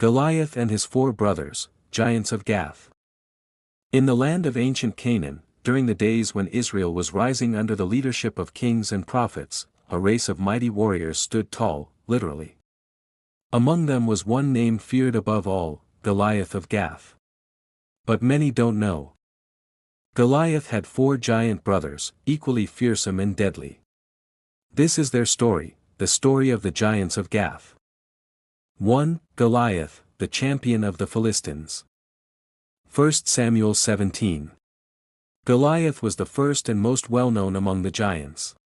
Goliath and his 4 brothers, giants of Gath. In the land of ancient Canaan, during the days when Israel was rising under the leadership of kings and prophets, a race of mighty warriors stood tall, literally. Among them was one name feared above all, Goliath of Gath. But many don't know. Goliath had 4 giant brothers, equally fearsome and deadly. This is their story, the story of the giants of Gath. 1. Goliath, the champion of the Philistines. 1 Samuel 17. Goliath was the first and most well-known among the giants.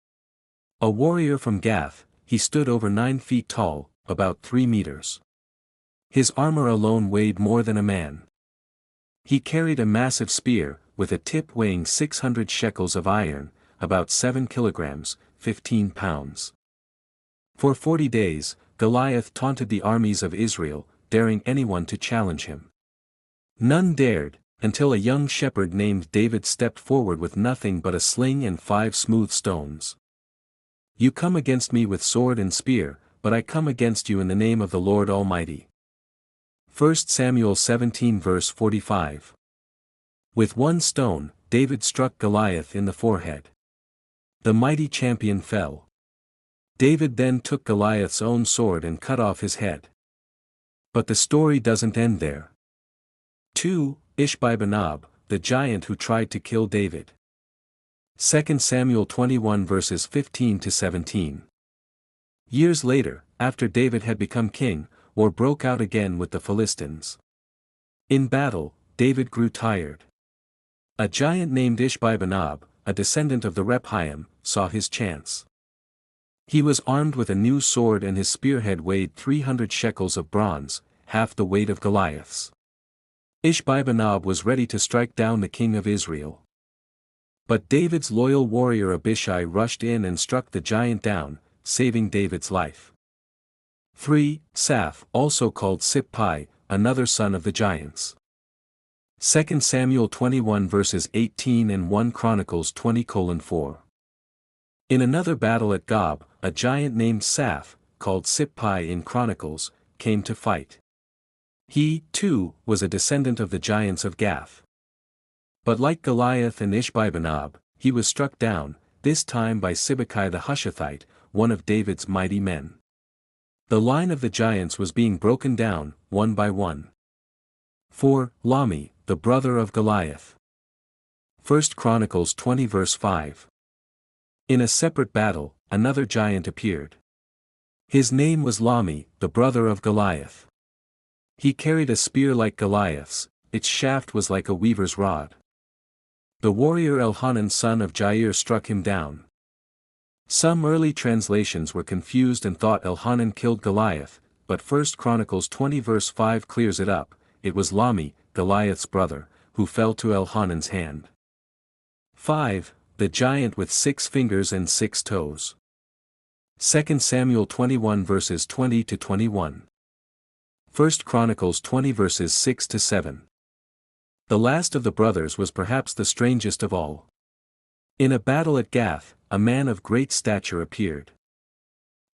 A warrior from Gath, he stood over 9 feet tall, about 3 meters. His armor alone weighed more than a man. He carried a massive spear, with a tip weighing 600 shekels of iron, about 7 kilograms, 15 pounds. For 40 days, Goliath taunted the armies of Israel, daring anyone to challenge him. None dared, until a young shepherd named David stepped forward with nothing but a sling and 5 smooth stones. "You come against me with sword and spear, but I come against you in the name of the Lord Almighty." 1 Samuel 17 verse 45. With 1 stone, David struck Goliath in the forehead. The mighty champion fell. David then took Goliath's own sword and cut off his head. But the story doesn't end there. 2. Ishbi-Benob, the giant who tried to kill David. 2 Samuel 21 verses 15 to 17. Years later, after David had become king, war broke out again with the Philistines. In battle, David grew tired. A giant named Ishbi-Benob, a descendant of the Rephaim, saw his chance. He was armed with a new sword and his spearhead weighed 300 shekels of bronze, half the weight of Goliath's. Ishbi-Benob was ready to strike down the king of Israel. But David's loyal warrior Abishai rushed in and struck the giant down, saving David's life. 3. Saph, also called Simpi, another son of the giants. 2 Samuel 21 verses 18 and 1 Chronicles 20:4. In another battle at Gob, a giant named Saph, called Simpi in Chronicles, came to fight. He, too, was a descendant of the giants of Gath. But like Goliath and Ishbi-Benob, he was struck down, this time by Sibbecai the Hushathite, one of David's mighty men. The line of the giants was being broken down, one by one. 4. Lahmi, the brother of Goliath. 1 Chronicles 20 verse 5. In a separate battle, another giant appeared. His name was Lahmi, the brother of Goliath. He carried a spear like Goliath's, its shaft was like a weaver's rod. The warrior Elhanan son of Jair struck him down. Some early translations were confused and thought Elhanan killed Goliath, but 1 Chronicles 20 verse 5 clears it up. It was Lahmi, Goliath's brother, who fell to Elhanan's hand. 5. The giant with 6 fingers and 6 toes. 2 Samuel 21 verses 20 to 21. 1 Chronicles 20 verses 6 to 7. The last of the brothers was perhaps the strangest of all. In a battle at Gath, a man of great stature appeared.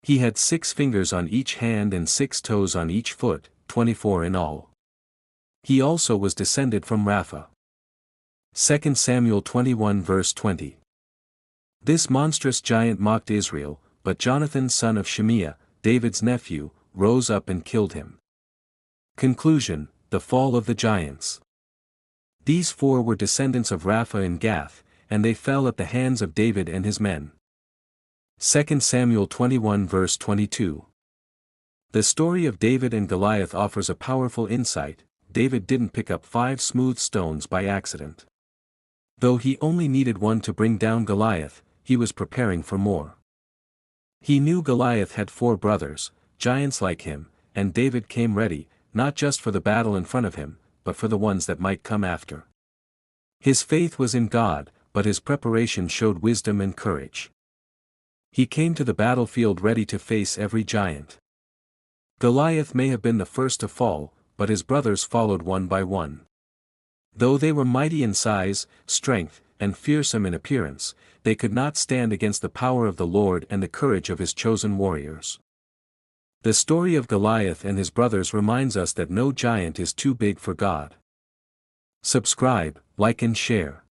He had 6 fingers on each hand and 6 toes on each foot, 24 in all. He also was descended from Rapha. 2 Samuel 21 verse 20. This monstrous giant mocked Israel, but Jonathan son of Shimea, David's nephew, rose up and killed him. Conclusion: the fall of the giants. These 4 were descendants of Rapha in Gath, and they fell at the hands of David and his men. 2 Samuel 21 verse 22. The story of David and Goliath offers a powerful insight. David didn't pick up 5 smooth stones by accident. Though he only needed 1 to bring down Goliath, he was preparing for more. He knew Goliath had 4 brothers, giants like him, and David came ready, not just for the battle in front of him, but for the ones that might come after. His faith was in God, but his preparation showed wisdom and courage. He came to the battlefield ready to face every giant. Goliath may have been the first to fall, but his brothers followed one by one. Though they were mighty in size, strength, and fearsome in appearance, they could not stand against the power of the Lord and the courage of his chosen warriors. The story of Goliath and his brothers reminds us that no giant is too big for God. Subscribe, like and share.